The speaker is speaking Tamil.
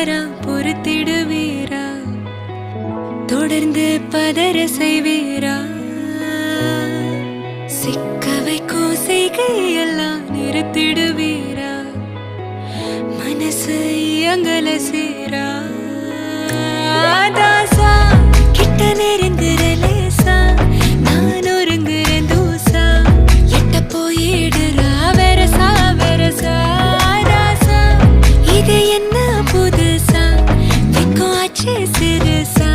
வரா பொறுத்திடுவீரா தொடர்ந்து பதற செய்வீரா சிக்க வைக்கும் செய்கையெல்லாம் நிறுத்திடுவீரா மனசு இயங்கல சீரா தாசா கிட்ட நெருங்குறலேசா நான் ஒருங்குறேன் தூசா எட்ட போயிடுறா வெரசா வெரசா தாசா இது என்ன புதுசா வெக்கம் ஆச்சு சிறுசா